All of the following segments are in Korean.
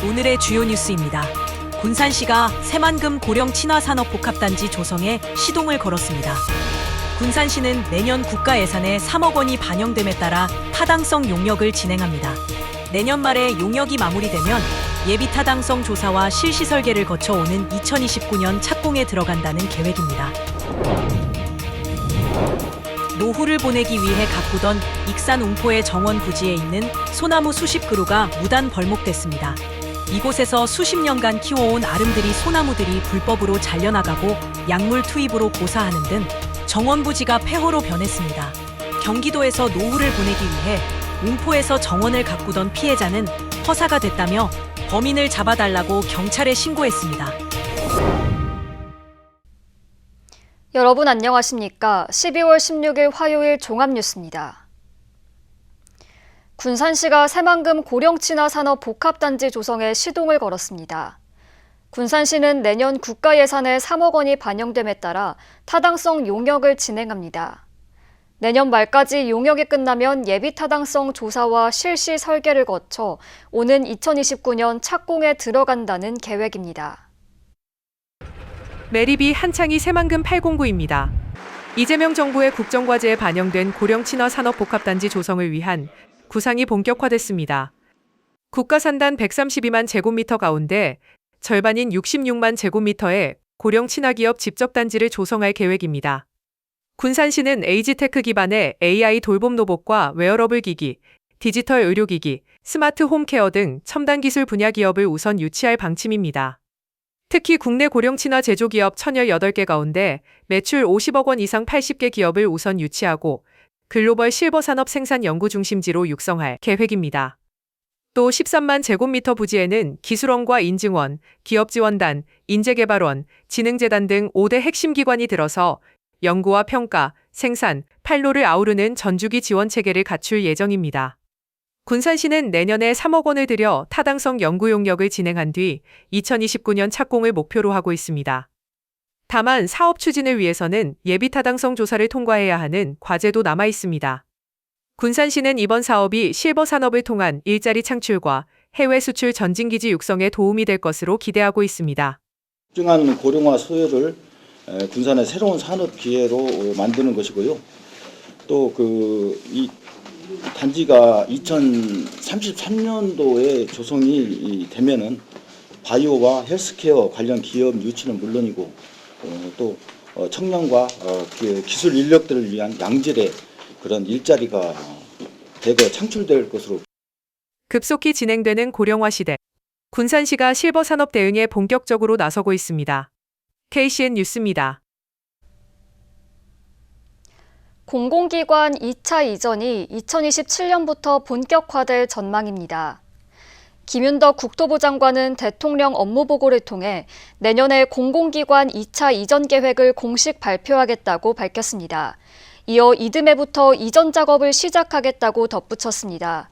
오늘의 주요 뉴스입니다. 군산시가 새만금 고령친화산업복합단지 조성에 시동을 걸었습니다. 군산시는 내년 국가 예산에 3억 원이 반영됨에 따라 타당성 용역을 진행합니다. 내년 말에 용역이 마무리되면 예비 타당성 조사와 실시 설계를 거쳐 오는 2029년 착공에 들어간다는 계획입니다. 노후를 보내기 위해 가꾸던 익산 웅포의 정원 부지에 있는 소나무 수십 그루가 무단 벌목됐습니다. 이곳에서 수십 년간 키워온 아름드리 소나무들이 불법으로 잘려나가고 약물 투입으로 고사하는 등 정원 부지가 폐허로 변했습니다. 경기도에서 노후를 보내기 위해 웅포에서 정원을 가꾸던 피해자는 허사가 됐다며 범인을 잡아달라고 경찰에 신고했습니다. 여러분 안녕하십니까? 12월 16일 화요일 종합뉴스입니다. 군산시가 새만금 고령친화산업 복합단지 조성에 시동을 걸었습니다. 군산시는 내년 국가 예산에 3억 원이 반영됨에 따라 타당성 용역을 진행합니다. 내년 말까지 용역이 끝나면 예비 타당성 조사와 실시 설계를 거쳐 오는 2029년 착공에 들어간다는 계획입니다. 매립이 한창이 새만금 809입니다. 이재명 정부의 국정과제에 반영된 고령친화산업복합단지 조성을 위한 구상이 본격화됐습니다. 국가산단 132만 제곱미터 가운데 절반인 66만 제곱미터의 고령친화기업 집적단지를 조성할 계획입니다. 군산시는 에이지테크 기반의 AI 돌봄 로봇과 웨어러블 기기, 디지털 의료기기, 스마트 홈케어 등 첨단 기술 분야 기업을 우선 유치할 방침입니다. 특히 국내 고령친화 제조기업 1018개 가운데 매출 50억 원 이상 80개 기업을 우선 유치하고 글로벌 실버 산업 생산 연구 중심지로 육성할 계획입니다. 또 13만 제곱미터 부지에는 기술원과 인증원, 기업지원단, 인재개발원, 진흥재단 등 5대 핵심 기관이 들어서 연구와 평가, 생산, 판로를 아우르는 전주기 지원 체계를 갖출 예정입니다. 군산시는 내년에 3억 원을 들여 타당성 연구 용역을 진행한 뒤 2029년 착공을 목표로 하고 있습니다. 다만 사업 추진을 위해서는 예비 타당성 조사를 통과해야 하는 과제도 남아 있습니다. 군산시는 이번 사업이 실버 산업을 통한 일자리 창출과 해외 수출 전진기지 육성에 도움이 될 것으로 기대하고 있습니다. 집중한 고령화 수요를 군산의 새로운 산업 기회로 만드는 것이고요. 또 이 단지가 2033년도에 조성이 되면은 바이오와 헬스케어 관련 기업 유치는 물론이고 또 청년과 기술 인력들을 위한 양질의 그런 일자리가 대거 창출될 것으로. 급속히 진행되는 고령화 시대. 군산시가 실버 산업 대응에 본격적으로 나서고 있습니다. KCN 뉴스입니다. 공공기관 2차 이전이 2027년부터 본격화될 전망입니다. 김윤덕 국토부 장관은 대통령 업무보고를 통해 내년에 공공기관 2차 이전 계획을 공식 발표하겠다고 밝혔습니다. 이어 이듬해부터 이전 작업을 시작하겠다고 덧붙였습니다.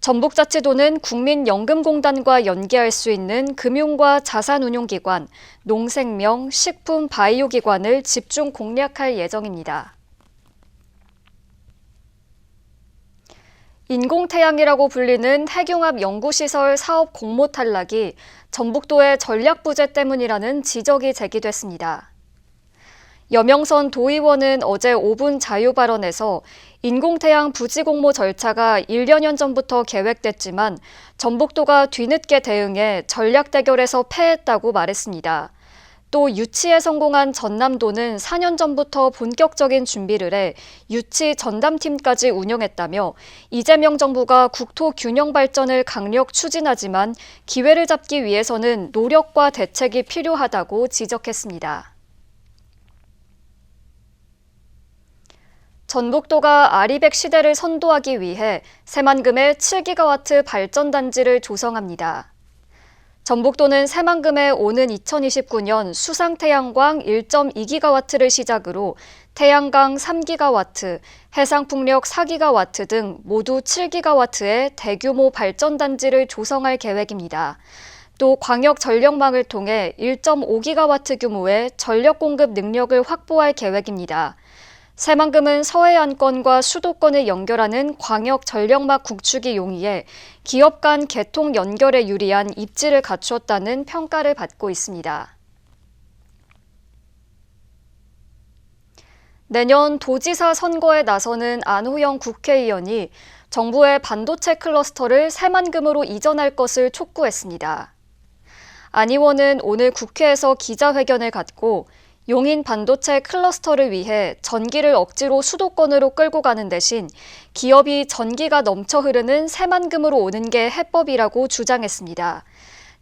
전북자치도는 국민연금공단과 연계할 수 있는 금융과 자산운용기관, 농생명, 식품, 바이오기관을 집중 공략할 예정입니다. 인공태양이라고 불리는 핵융합 연구시설 사업 공모 탈락이 전북도의 전략부재 때문이라는 지적이 제기됐습니다. 여명선 도의원은 어제 5분 자유발언에서 인공태양 부지 공모 절차가 1여년 전부터 계획됐지만 전북도가 뒤늦게 대응해 전략 대결에서 패했다고 말했습니다. 또 유치에 성공한 전남도는 4년 전부터 본격적인 준비를 해 유치 전담팀까지 운영했다며 이재명 정부가 국토 균형 발전을 강력 추진하지만 기회를 잡기 위해서는 노력과 대책이 필요하다고 지적했습니다. 전북도가 아리백 시대를 선도하기 위해 새만금의 7기가와트 발전단지를 조성합니다. 전북도는 새만금에 오는 2029년 수상태양광 1.2기가와트를 시작으로 태양광 3기가와트, 해상풍력 4기가와트 등 모두 7기가와트의 대규모 발전단지를 조성할 계획입니다. 또 광역 전력망을 통해 1.5기가와트 규모의 전력 공급 능력을 확보할 계획입니다. 새만금은 서해안권과 수도권을 연결하는 광역 전력막 구축이 용이해 기업 간 개통 연결에 유리한 입지를 갖추었다는 평가를 받고 있습니다. 내년 도지사 선거에 나서는 안호영 국회의원이 정부의 반도체 클러스터를 새만금으로 이전할 것을 촉구했습니다. 안 의원은 오늘 국회에서 기자회견을 갖고 용인 반도체 클러스터를 위해 전기를 억지로 수도권으로 끌고 가는 대신 기업이 전기가 넘쳐 흐르는 새만금으로 오는 게 해법이라고 주장했습니다.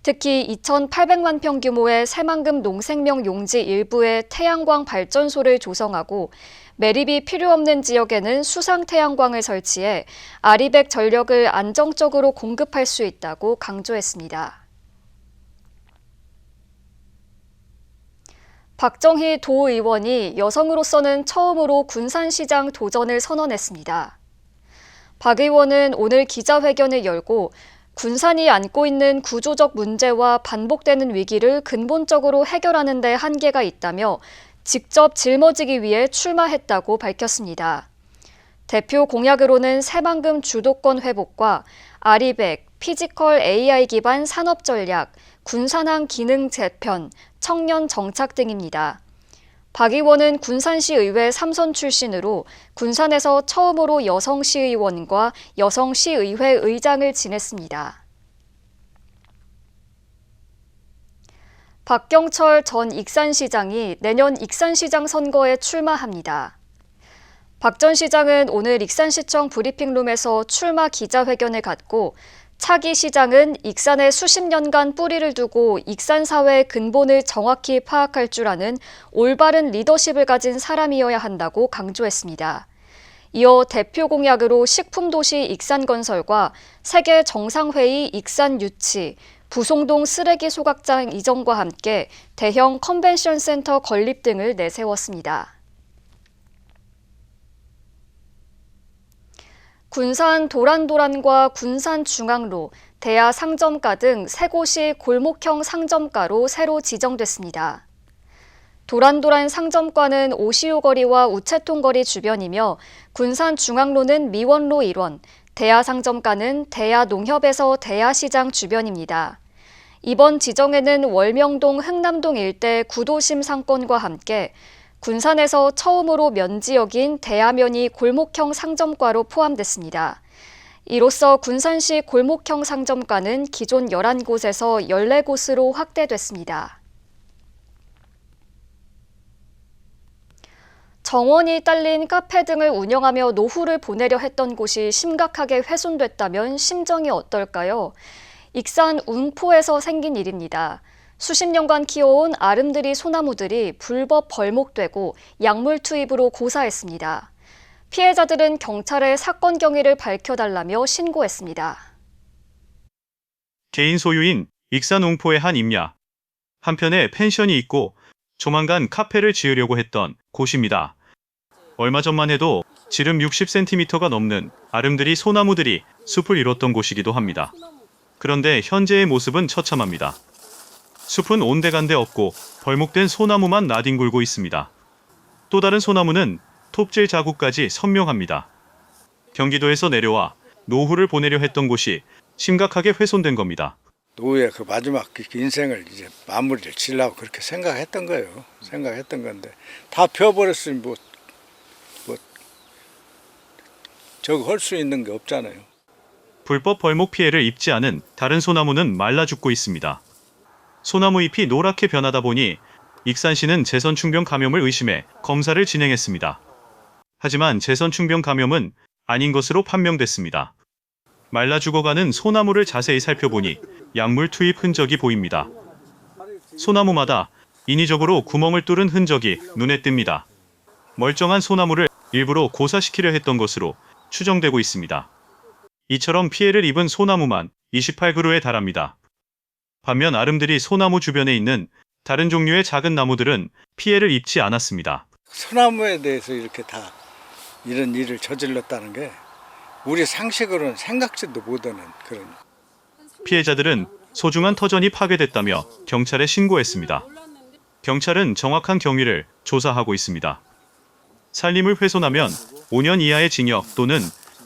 특히 2,800만 평 규모의 새만금 농생명 용지 일부에 태양광 발전소를 조성하고 매립이 필요 없는 지역에는 수상 태양광을 설치해 아리백 전력을 안정적으로 공급할 수 있다고 강조했습니다. 박정희 도의원이 여성으로서는 처음으로 군산시장 도전을 선언했습니다. 박 의원은 오늘 기자회견을 열고 군산이 안고 있는 구조적 문제와 반복되는 위기를 근본적으로 해결하는 데 한계가 있다며 직접 짊어지기 위해 출마했다고 밝혔습니다. 대표 공약으로는 새만금 주도권 회복과 아리백, 피지컬 AI 기반 산업 전략, 군산항 기능 재편, 청년 정착 등입니다. 박 의원은 군산시 의회 3선 출신으로 군산에서 처음으로 여성시의원과 여성시의회 의장을 지냈습니다. 박경철 전 익산시장이 내년 익산시장 선거에 출마합니다. 박 전 시장은 오늘 익산시청 브리핑룸에서 출마 기자회견을 갖고 차기 시장은 익산에 수십 년간 뿌리를 두고 익산 사회의 근본을 정확히 파악할 줄 아는 올바른 리더십을 가진 사람이어야 한다고 강조했습니다. 이어 대표 공약으로 식품도시 익산건설과 세계 정상회의 익산 유치, 부송동 쓰레기 소각장 이전과 함께 대형 컨벤션 센터 건립 등을 내세웠습니다. 군산 도란도란과 군산 중앙로, 대야 상점가 등 세 곳이 골목형 상점가로 새로 지정됐습니다. 도란도란 상점가는 오시오 거리와 우체통 거리 주변이며 군산 중앙로는 미원로 일원, 대야 상점가는 대야 농협에서 대야시장 주변입니다. 이번 지정에는 월명동 흥남동 일대 구도심 상권과 함께 군산에서 처음으로 면지역인 대야면이 골목형 상점가로 포함됐습니다. 이로써 군산시 골목형 상점가는 기존 11곳에서 14곳으로 확대됐습니다. 정원이 딸린 카페 등을 운영하며 노후를 보내려 했던 곳이 심각하게 훼손됐다면 심정이 어떨까요? 익산 웅포에서 생긴 일입니다. 수십 년간 키워온 아름드리 소나무들이 불법 벌목되고 약물 투입으로 고사했습니다. 피해자들은 경찰에 사건 경위를 밝혀달라며 신고했습니다. 개인 소유인 익산 웅포의 한 임야. 한편에 펜션이 있고 조만간 카페를 지으려고 했던 곳입니다. 얼마 전만 해도 지름 60cm가 넘는 아름드리 소나무들이 숲을 이뤘던 곳이기도 합니다. 그런데 현재의 모습은 처참합니다. 숲은 온데간데 없고 벌목된 소나무만 나뒹굴고 있습니다. 또 다른 소나무는 톱질 자국까지 선명합니다. 경기도에서 내려와 노후를 보내려 했던 곳이 심각하게 훼손된 겁니다. 노후의 그 마지막 인생을 이제 마무리를 지으려고 그렇게 생각했던 거예요. 생각했던 건데 다 펴버렸으니 뭐 저거 할 수 있는 게 없잖아요. 불법 벌목 피해를 입지 않은 다른 소나무는 말라 죽고 있습니다. 소나무 잎이 노랗게 변하다 보니 익산시는 제선충병 감염을 의심해 검사를 진행했습니다. 하지만 제선충병 감염은 아닌 것으로 판명됐습니다. 말라 죽어가는 소나무를 자세히 살펴보니 약물 투입 흔적이 보입니다. 소나무마다 인위적으로 구멍을 뚫은 흔적이 눈에 띕니다. 멀쩡한 소나무를 일부러 고사시키려 했던 것으로 추정되고 있습니다. 이처럼 피해를 입은 소나무만 28그루에 달합니다. 반면 아름드리 소나무 주변에 있는 다른 종류의 작은 나무들은 피해를 입지 않았습니다. 소나무에 대해서 이렇게 다 이런 일을 저질렀다는 게 우리 상식으로는 생각지도 못하는 그런. 피해자들은 소중한 터전이 파괴됐다며 경찰에 신고했습니다. 경찰은 정확한 경위를 조사하고 있습니다. 산림을 훼손하면 5년 이하의 징역 또는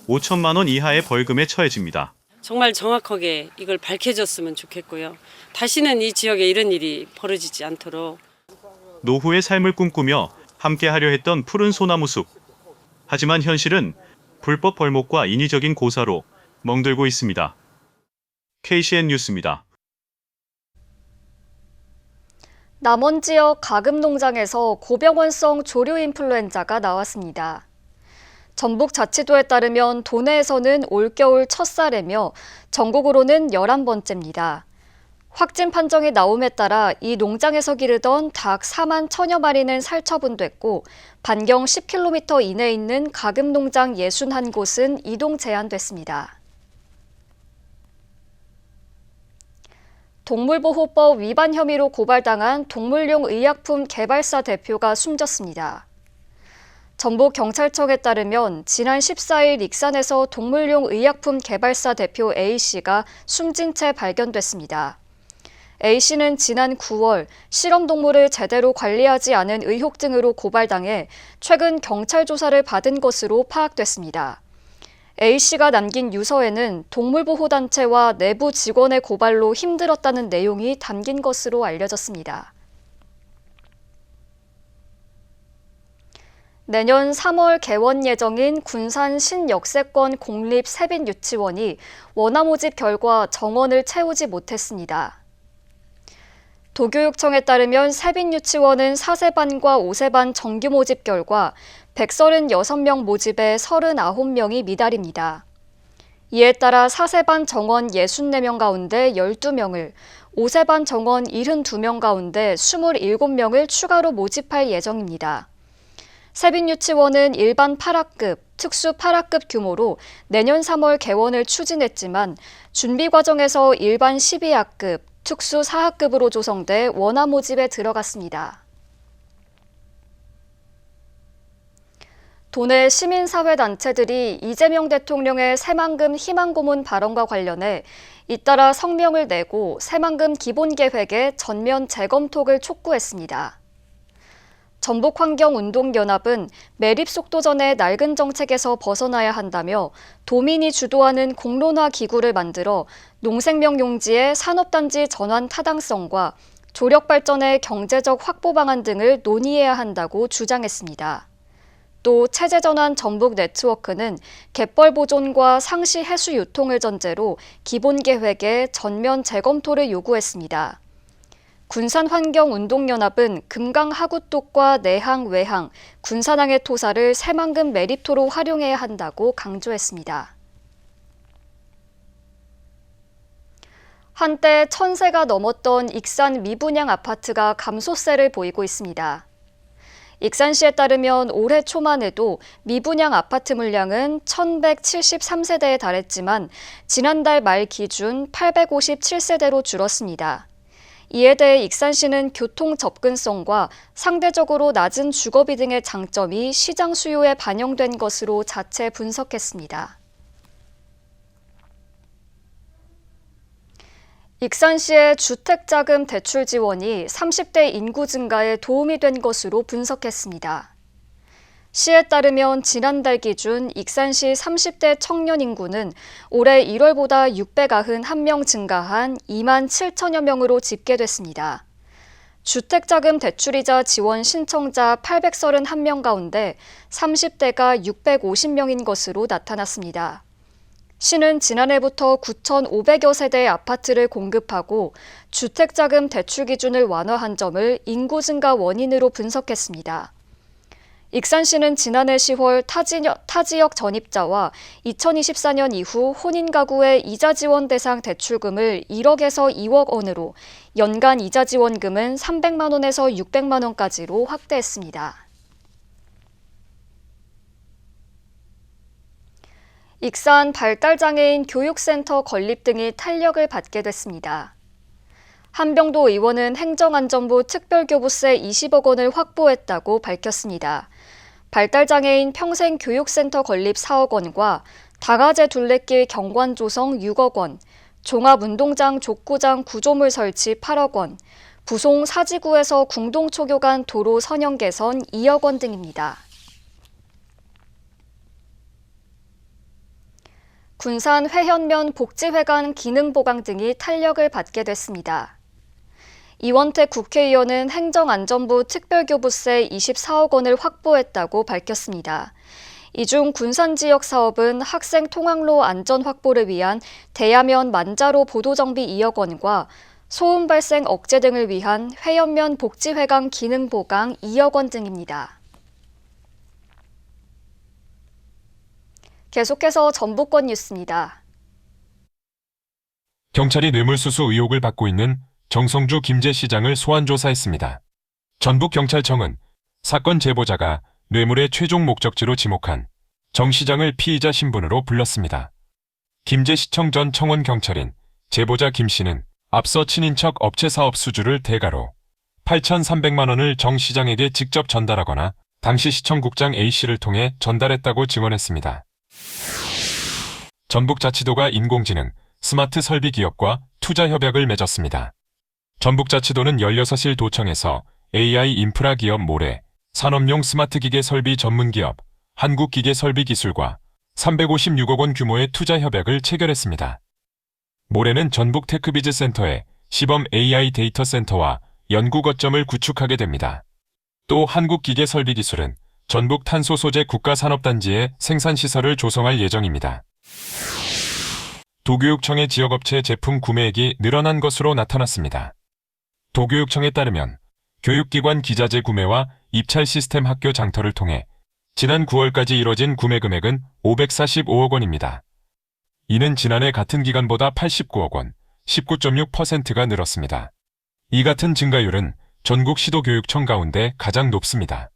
5천만 원 이하의 벌금에 처해집니다. 정말 정확하게 이걸 밝혀졌으면 좋겠고요. 다시는 이 지역에 이런 일이 벌어지지 않도록. 노후의 삶을 꿈꾸며 함께하려 했던 푸른 소나무 숲. 하지만 현실은 불법 벌목과 인위적인 고사로 멍들고 있습니다. KCN 뉴스입니다. 남원 지역 가금 농장에서 고병원성 조류 인플루엔자가 나왔습니다. 전북자치도에 따르면 도내에서는 올겨울 첫 사례며 전국으로는 11번째입니다. 확진 판정이 나옴에 따라 이 농장에서 기르던 닭 4만 1천여 마리는 살처분됐고 반경 10km 이내에 있는 가금 농장 61곳은 이동 제한됐습니다. 동물보호법 위반 혐의로 고발당한 동물용 의약품 개발사 대표가 숨졌습니다. 전북경찰청에 따르면 지난 14일 익산에서 동물용 의약품 개발사 대표 A씨가 숨진 채 발견됐습니다. A씨는 지난 9월 실험동물을 제대로 관리하지 않은 의혹 등으로 고발당해 최근 경찰 조사를 받은 것으로 파악됐습니다. A씨가 남긴 유서에는 동물보호단체와 내부 직원의 고발로 힘들었다는 내용이 담긴 것으로 알려졌습니다. 내년 3월 개원 예정인 군산 신역세권 공립 세빈유치원이 원화 모집 결과 정원을 채우지 못했습니다. 도교육청에 따르면 세빈유치원은 4세반과 5세반 정규 모집 결과 136명 모집에 39명이 미달입니다. 이에 따라 4세반 정원 64명 가운데 12명을, 5세반 정원 72명 가운데 27명을 추가로 모집할 예정입니다. 세빈유치원은 일반 8학급, 특수 8학급 규모로 내년 3월 개원을 추진했지만 준비 과정에서 일반 12학급, 특수 4학급으로 조성돼 원화 모집에 들어갔습니다. 도내 시민사회단체들이 이재명 대통령의 새만금 희망고문 발언과 관련해 잇따라 성명을 내고 새만금 기본계획의 전면 재검토를 촉구했습니다. 전북환경운동연합은 매립속도전의 낡은 정책에서 벗어나야 한다며 도민이 주도하는 공론화 기구를 만들어 농생명 용지의 산업단지 전환 타당성과 조력발전의 경제적 확보 방안 등을 논의해야 한다고 주장했습니다. 또 체제전환 전북 네트워크는 갯벌 보존과 상시 해수 유통을 전제로 기본계획의 전면 재검토를 요구했습니다. 군산환경운동연합은 금강 하구독과 내항, 외항, 군산항의 토사를 새만금 매립토로 활용해야 한다고 강조했습니다. 한때 1,000세가 넘었던 익산 미분양 아파트가 감소세를 보이고 있습니다. 익산시에 따르면 올해 초만 해도 미분양 아파트 물량은 1,173세대에 달했지만 지난달 말 기준 857세대로 줄었습니다. 이에 대해 익산시는 교통 접근성과 상대적으로 낮은 주거비 등의 장점이 시장 수요에 반영된 것으로 자체 분석했습니다. 익산시의 주택자금 대출 지원이 30대 인구 증가에 도움이 된 것으로 분석했습니다. 시에 따르면 지난달 기준 익산시 30대 청년 인구는 올해 1월보다 691명 증가한 2만 7천여 명으로 집계됐습니다. 주택자금 대출이자 지원 신청자 831명 가운데 30대가 650명인 것으로 나타났습니다. 시는 지난해부터 9,500여 세대의 아파트를 공급하고 주택자금 대출 기준을 완화한 점을 인구 증가 원인으로 분석했습니다. 익산시는 지난해 10월 타지역 전입자와 2024년 이후 혼인가구의 이자 지원 대상 대출금을 1억에서 2억 원으로 연간 이자 지원금은 300만 원에서 600만 원까지로 확대했습니다. 익산 발달장애인 교육센터 건립 등이 탄력을 받게 됐습니다. 한병도 의원은 행정안전부 특별교부세 20억 원을 확보했다고 밝혔습니다. 발달장애인 평생교육센터 건립 4억 원과 다가제 둘레길 경관 조성 6억 원, 종합운동장 족구장 구조물 설치 8억 원, 부송 사지구에서 궁동초교 간 도로 선형 개선 2억 원 등입니다. 군산 회현면 복지회관 기능보강 등이 탄력을 받게 됐습니다. 이원태 국회의원은 행정안전부 특별교부세 24억 원을 확보했다고 밝혔습니다. 이 중 군산 지역 사업은 학생 통학로 안전 확보를 위한 대야면 만자로 보도정비 2억 원과 소음 발생 억제 등을 위한 회현면 복지회관 기능 보강 2억 원 등입니다. 계속해서 전북권 뉴스입니다. 경찰이 뇌물수수 의혹을 받고 있는 정성주 김제 시장을 소환조사했습니다. 전북경찰청은 사건 제보자가 뇌물의 최종 목적지로 지목한 정 시장을 피의자 신분으로 불렀습니다. 김제 시청 전 청원 경찰인 제보자 김 씨는 앞서 친인척 업체 사업 수주를 대가로 8,300만 원을 정 시장에게 직접 전달하거나 당시 시청국장 A 씨를 통해 전달했다고 증언했습니다. 전북자치도가 인공지능, 스마트 설비 기업과 투자 협약을 맺었습니다. 전북자치도는 16일 도청에서 AI 인프라 기업 모래, 산업용 스마트 기계 설비 전문 기업 한국기계설비기술과 356억 원 규모의 투자 협약을 체결했습니다. 모래는 전북 테크비즈 센터에 시범 AI 데이터 센터와 연구 거점을 구축하게 됩니다. 또 한국기계설비기술은 전북 탄소 소재 국가산업단지에 생산시설을 조성할 예정입니다. 도교육청의 지역업체 제품 구매액이 늘어난 것으로 나타났습니다. 도교육청에 따르면 교육기관 기자재 구매와 입찰 시스템 학교 장터를 통해 지난 9월까지 이뤄진 구매 금액은 545억 원입니다. 이는 지난해 같은 기간보다 89억 원, 19.6%가 늘었습니다. 이 같은 증가율은 전국 시도교육청 가운데 가장 높습니다.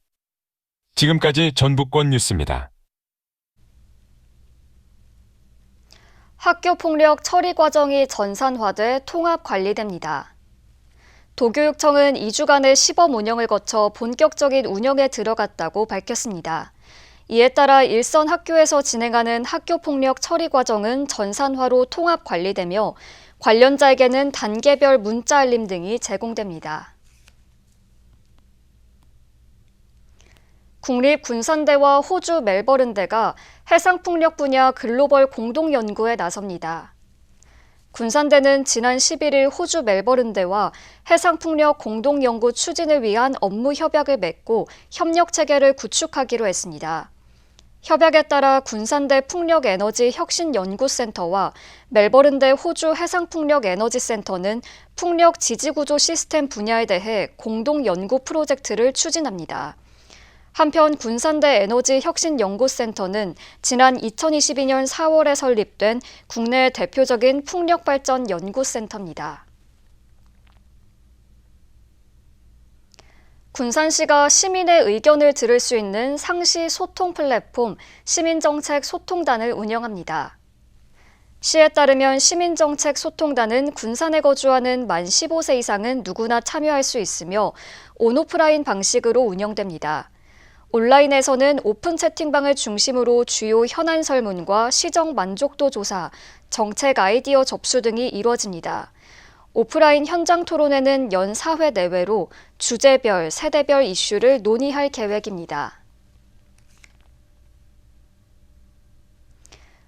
지금까지 전북권 뉴스입니다. 학교폭력 처리 과정이 전산화돼 통합 관리됩니다. 도교육청은 2주간의 시범 운영을 거쳐 본격적인 운영에 들어갔다고 밝혔습니다. 이에 따라 일선 학교에서 진행하는 학교폭력 처리 과정은 전산화로 통합 관리되며 관련자에게는 단계별 문자 알림 등이 제공됩니다. 국립군산대와 호주 멜버른대가 해상폭력 분야 글로벌 공동연구에 나섭니다. 군산대는 지난 11일 호주 멜버른대와 해상폭력 공동연구 추진을 위한 업무 협약을 맺고 협력체계를 구축하기로 했습니다. 협약에 따라 군산대 풍력에너지혁신연구센터와 멜버른대 호주 해상풍력에너지센터는 풍력 지지구조 시스템 분야에 대해 공동연구 프로젝트를 추진합니다. 한편 군산대 에너지혁신연구센터는 지난 2022년 4월에 설립된 국내 대표적인 풍력발전 연구센터입니다. 군산시가 시민의 의견을 들을 수 있는 상시 소통 플랫폼 시민정책 소통단을 운영합니다. 시에 따르면 시민정책 소통단은 군산에 거주하는 만 15세 이상은 누구나 참여할 수 있으며 온오프라인 방식으로 운영됩니다. 온라인에서는 오픈 채팅방을 중심으로 주요 현안 설문과 시정 만족도 조사, 정책 아이디어 접수 등이 이루어집니다. 오프라인 현장 토론회는 연 4회 내외로 주제별, 세대별 이슈를 논의할 계획입니다.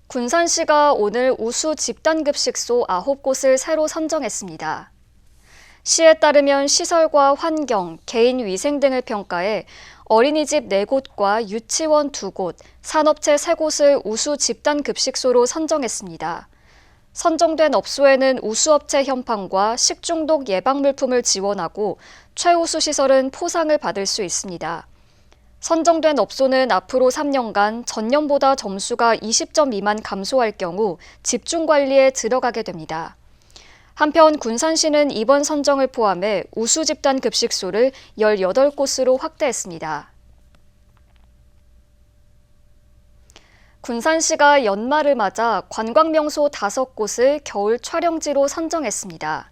군산시가 오늘 우수 집단급식소 9곳을 새로 선정했습니다. 시에 따르면 시설과 환경, 개인 위생 등을 평가해 어린이집 4곳과 유치원 2곳, 산업체 3곳을 우수 집단급식소로 선정했습니다. 선정된 업소에는 우수업체 현판과 식중독 예방 물품을 지원하고 최우수 시설은 포상을 받을 수 있습니다. 선정된 업소는 앞으로 3년간 전년보다 점수가 20점 미만 감소할 경우 집중관리에 들어가게 됩니다. 한편 군산시는 이번 선정을 포함해 우수 집단 급식소를 18곳으로 확대했습니다. 군산시가 연말을 맞아 관광명소 5곳을 겨울 촬영지로 선정했습니다.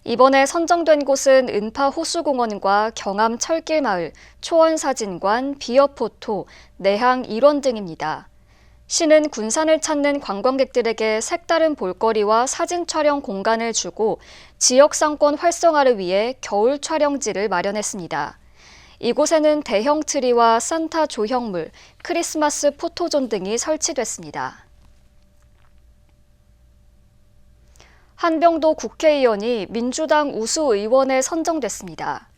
이번에 선정된 곳은 은파 호수공원과 경암 철길마을, 초원사진관, 비어포토, 내항 일원 등입니다. 시는 군산을 찾는 관광객들에게 색다른 볼거리와 사진 촬영 공간을 주고 지역 상권 활성화를 위해 겨울 촬영지를 마련했습니다. 이곳에는 대형 트리와 산타 조형물, 크리스마스 포토존 등이 설치됐습니다. 한병도 국회의원이 민주당 우수 의원에 선정됐습니다.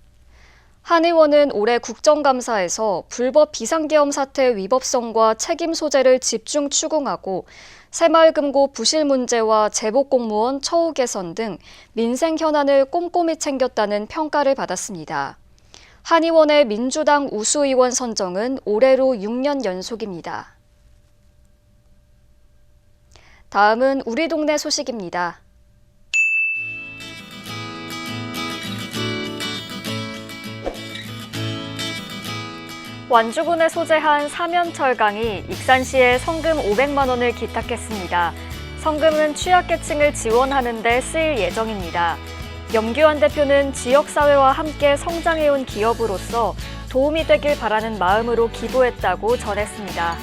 한 의원은 올해 국정감사에서 불법 비상계엄 사태 위법성과 책임 소재를 집중 추궁하고 새마을금고 부실 문제와 재복공무원 처우 개선 등 민생 현안을 꼼꼼히 챙겼다는 평가를 받았습니다. 한 의원의 민주당 우수 의원 선정은 올해로 6년 연속입니다. 다음은 우리 동네 소식입니다. 완주군에 소재한 사면철강이 익산시에 성금 500만 원을 기탁했습니다. 성금은 취약계층을 지원하는 데 쓰일 예정입니다. 염규환 대표는 지역사회와 함께 성장해온 기업으로서 도움이 되길 바라는 마음으로 기부했다고 전했습니다.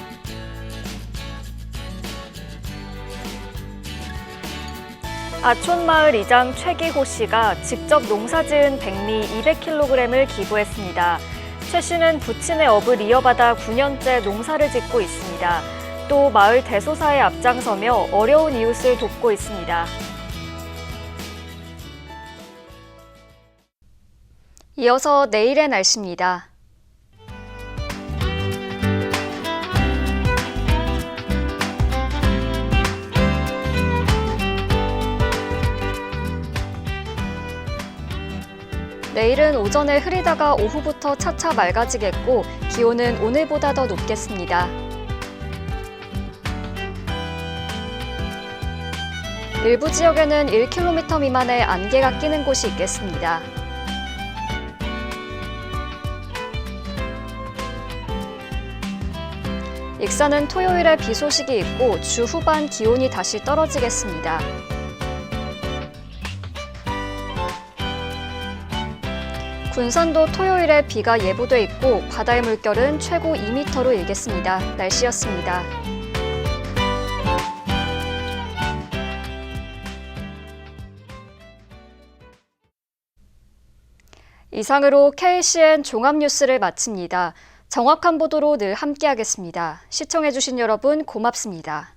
아촌마을 이장 최기호 씨가 직접 농사지은 백미 200kg을 기부했습니다. 최 씨는 부친의 업을 이어받아 9년째 농사를 짓고 있습니다. 또 마을 대소사에 앞장서며 어려운 이웃을 돕고 있습니다. 이어서 내일의 날씨입니다. 내일은 오전에 흐리다가 오후부터 차차 맑아지겠고 기온은 오늘보다 더 높겠습니다. 일부 지역에는 1km 미만의 안개가 끼는 곳이 있겠습니다. 익산은 토요일에 비 소식이 있고 주 후반 기온이 다시 떨어지겠습니다. 군산도 토요일에 비가 예보돼 있고 바다의 물결은 최고 2m로 일겠습니다. 날씨였습니다. 이상으로 KCN 종합뉴스를 마칩니다. 정확한 보도로 늘 함께하겠습니다. 시청해주신 여러분 고맙습니다.